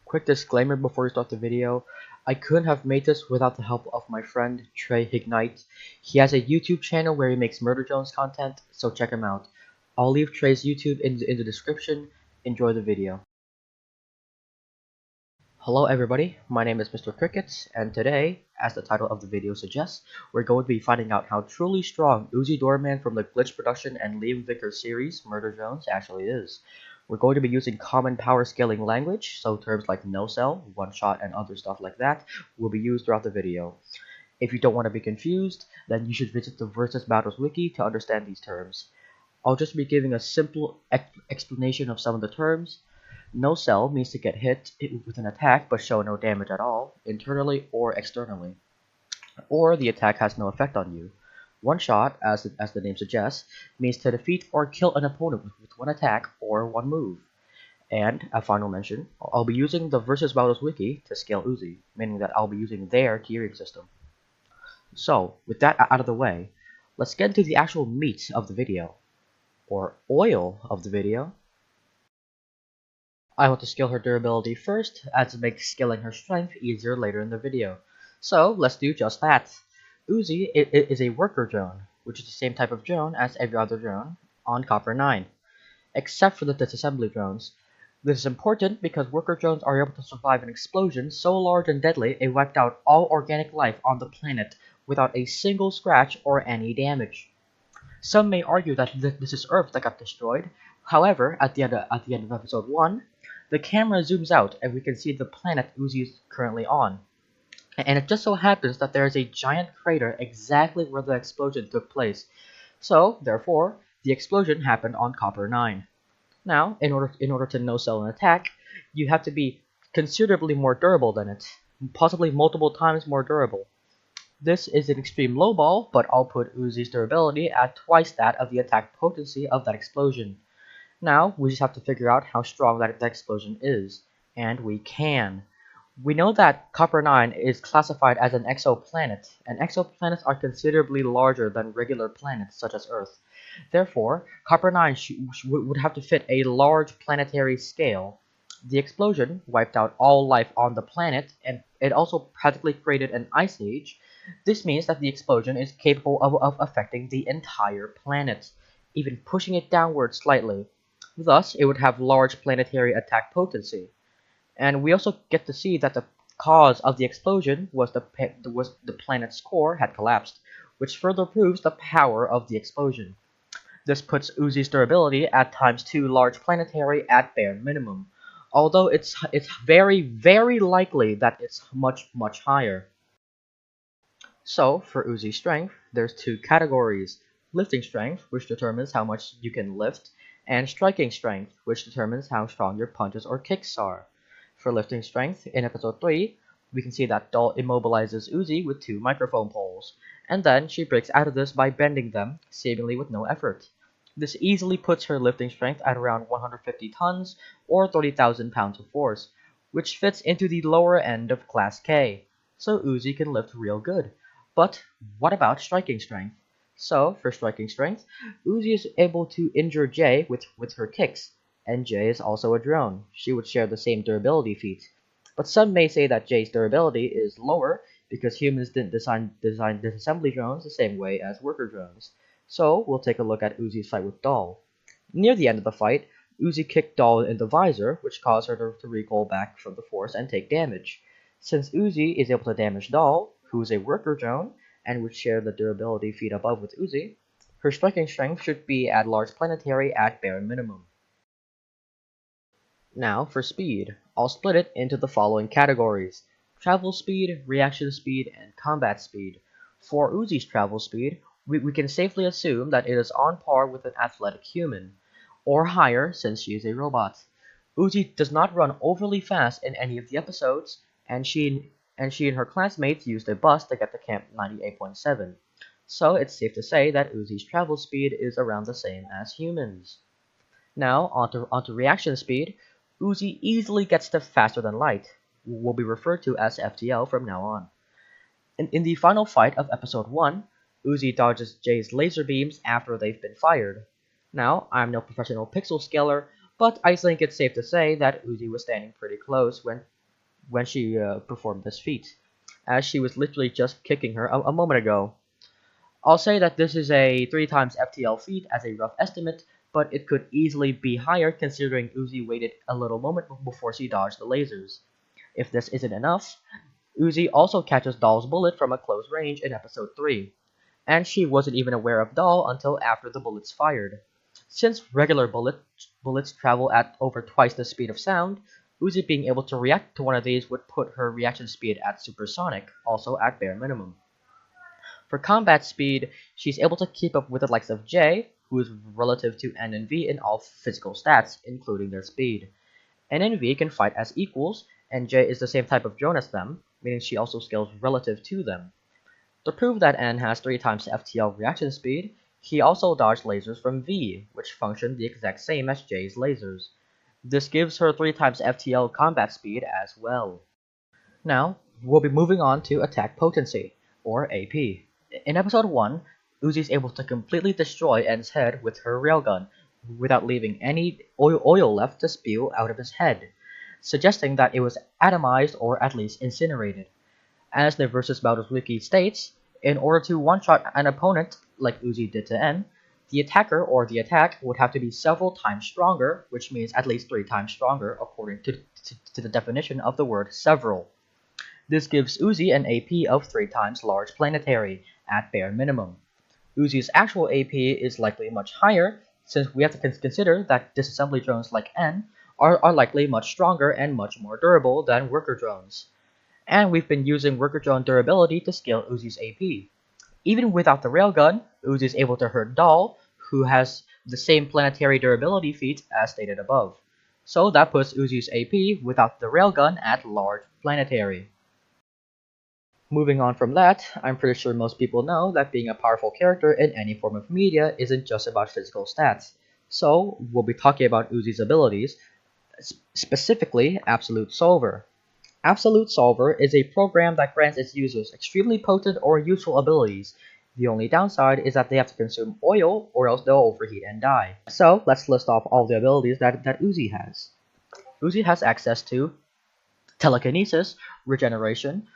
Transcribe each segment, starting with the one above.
Quick disclaimer before we start the video. I couldn't have made this without the help of my friend Trae Hignight. He has a YouTube channel where he makes Murder Jones content, so check him out. I'll leave Trae's YouTube in the description. Enjoy the video. Hello everybody, my name is Mr. Crickets, and today, as the title of the video suggests, we're going to be finding out how truly strong Uzi Doorman from the Glitch Production and Liam Vickers series, Murder Jones, actually is. We're going to be using common power scaling language, so terms like no-cell, one-shot, and other stuff like that will be used throughout the video. If you don't want to be confused, then you should visit the Versus Battles wiki to understand these terms. I'll just be giving a simple explanation of some of the terms. No cell means to get hit with an attack but show no damage at all, internally or externally. Or the attack has no effect on you. One shot, as the name suggests, means to defeat or kill an opponent with one attack or one move. And, a final mention, I'll be using the Versus Battles wiki to scale Uzi, meaning that I'll be using their tiering system. So, with that out of the way, let's get into the actual meat of the video, or oil of the video. I want to scale her durability first, as it makes scaling her strength easier later in the video. So let's do just that. Uzi is a worker drone, which is the same type of drone as every other drone on Copper 9, except for the disassembly drones. This is important because worker drones are able to survive an explosion so large and deadly it wiped out all organic life on the planet without a single scratch or any damage. Some may argue that this is Earth that got destroyed. However, at the end of episode 1, the camera zooms out and we can see the planet Uzi is currently on. And it just so happens that there is a giant crater exactly where the explosion took place. So, therefore, the explosion happened on Copper 9. Now, in order to no-cell an attack, you have to be considerably more durable than it, possibly multiple times more durable. This is an extreme lowball, but I'll put Uzi's durability at twice that of the attack potency of that explosion. Now, we just have to figure out how strong that explosion is, and we can. We know that Copper 9 is classified as an exoplanet, and exoplanets are considerably larger than regular planets such as Earth. Therefore, Copper 9 would have to fit a large planetary scale. The explosion wiped out all life on the planet, and it also practically created an ice age. This means that the explosion is capable of affecting the entire planet, even pushing it downward slightly. Thus, it would have large planetary attack potency. And we also get to see that the cause of the explosion was the planet's core had collapsed, which further proves the power of the explosion. This puts Uzi's durability at ×2 large planetary at bare minimum, although it's very, very likely that it's much higher. So, for Uzi's strength, there's two categories: lifting strength, which determines how much you can lift, and striking strength, which determines how strong your punches or kicks are. For lifting strength, in episode 3, we can see that Doll immobilizes Uzi with 2 microphone poles, and then she breaks out of this by bending them, seemingly with no effort. This easily puts her lifting strength at around 150 tons, or 30,000 pounds of force, which fits into the lower end of Class K, so Uzi can lift real good. But what about striking strength? So, for striking strength, Uzi is able to injure Jay with her kicks, and Jay is also a drone. She would share the same durability feat. But some may say that Jay's durability is lower because humans didn't design disassembly drones the same way as worker drones. So, we'll take a look at Uzi's fight with Doll. Near the end of the fight, Uzi kicked Doll in the visor, which caused her to recoil back from the force and take damage. Since Uzi is able to damage Doll, who is a worker drone, and would share the durability feat above with Uzi, her striking strength should be at large planetary at bare minimum. Now for speed, I'll split it into the following categories: travel speed, reaction speed, and combat speed. For Uzi's travel speed, we can safely assume that it is on par with an athletic human, or higher since she is a robot. Uzi does not run overly fast in any of the episodes, and she and her classmates used a bus to get to Camp 98.7, so it's safe to say that Uzi's travel speed is around the same as humans. Now, onto reaction speed, Uzi easily gets to faster than light, will be referred to as FTL from now on. In the final fight of episode 1, Uzi dodges Jay's laser beams after they've been fired. Now, I'm no professional pixel scaler, but I think it's safe to say that Uzi was standing pretty close when when she performed this feat, as she was literally just kicking her a moment ago. I'll say that this is a 3 times FTL feat as a rough estimate, but it could easily be higher considering Uzi waited a little moment before she dodged the lasers. If this isn't enough, Uzi also catches Doll's bullet from a close range in episode 3, and she wasn't even aware of Doll until after the bullets fired. Since regular bullets travel at over twice the speed of sound, Uzi being able to react to one of these would put her reaction speed at supersonic, also at bare minimum. For combat speed, she's able to keep up with the likes of J, who is relative to N and V in all physical stats, including their speed. N and V can fight as equals, and J is the same type of drone as them, meaning she also scales relative to them. To prove that N has 3 times FTL reaction speed, he also dodged lasers from V, which function the exact same as J's lasers. This gives her 3 times FTL combat speed as well. Now, we'll be moving on to attack potency, or AP. In episode 1, Uzi is able to completely destroy N's head with her railgun, without leaving any oil left to spew out of his head, suggesting that it was atomized or at least incinerated. As the Versus Battles Wiki states, in order to one-shot an opponent, like Uzi did to N, the attacker or the attack would have to be several times stronger, which means at least 3 times stronger according to the definition of the word several. This gives Uzi an AP of 3 times large planetary, at bare minimum. Uzi's actual AP is likely much higher, since we have to consider that disassembly drones like N are likely much stronger and much more durable than worker drones. And we've been using worker drone durability to scale Uzi's AP. Even without the railgun, Uzi is able to hurt Doll, who has the same planetary durability feat as stated above. So that puts Uzi's AP without the railgun at large planetary. Moving on from that, I'm pretty sure most people know that being a powerful character in any form of media isn't just about physical stats. So, we'll be talking about Uzi's abilities, specifically Absolute Solver. Absolute Solver is a program that grants its users extremely potent or useful abilities. The only downside is that they have to consume oil or else they'll overheat and die. So, let's list off all the abilities that Uzi has. Uzi has access to telekinesis, regeneration,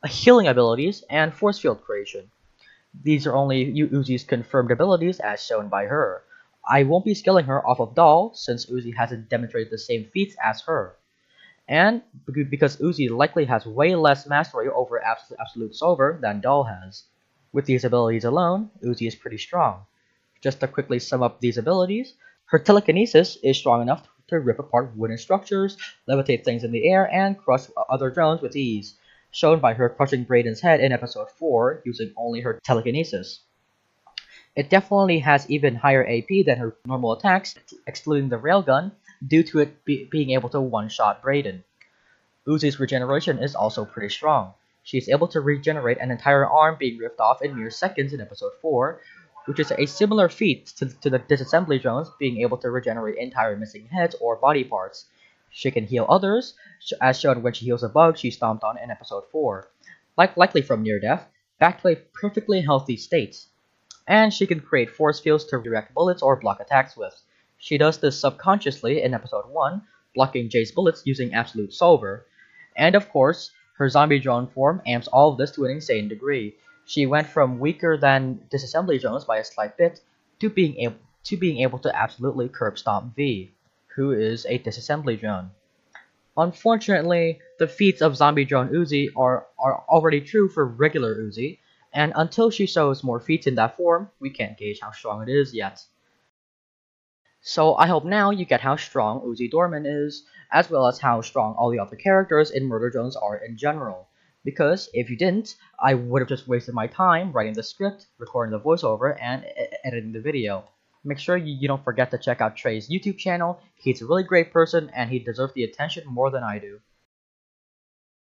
healing abilities, and force field creation. These are only Uzi's confirmed abilities as shown by her. I won't be scaling her off of Doll since Uzi hasn't demonstrated the same feats as her. And because Uzi likely has way less mastery over Absolute Solver than Doll has. With these abilities alone, Uzi is pretty strong. Just to quickly sum up these abilities, her telekinesis is strong enough to rip apart wooden structures, levitate things in the air, and crush other drones with ease, shown by her crushing Brayden's head in episode 4 using only her telekinesis. It definitely has even higher AP than her normal attacks, excluding the railgun, due to it being able to one-shot Brayden. Uzi's regeneration is also pretty strong. She is able to regenerate an entire arm being ripped off in mere seconds in episode 4, which is a similar feat to the disassembly drones being able to regenerate entire missing heads or body parts. She can heal others, as shown when she heals a bug she stomped on in episode 4, likely from near death, back to a perfectly healthy state. And she can create force fields to direct bullets or block attacks with. She does this subconsciously in episode 1, blocking Jay's bullets using Absolute Solver. And of course, her zombie drone form amps all of this to an insane degree. She went from weaker than disassembly drones by a slight bit to being able to absolutely curb stomp V, who is a disassembly drone. Unfortunately, the feats of zombie drone Uzi are already true for regular Uzi, and until she shows more feats in that form, we can't gauge how strong it is yet. So I hope now you get how strong Uzi Doorman is, as well as how strong all the other characters in Murder Drones are in general. Because if you didn't, I would have just wasted my time writing the script, recording the voiceover, and editing the video. Make sure you don't forget to check out Trae's YouTube channel. He's a really great person and he deserves the attention more than I do.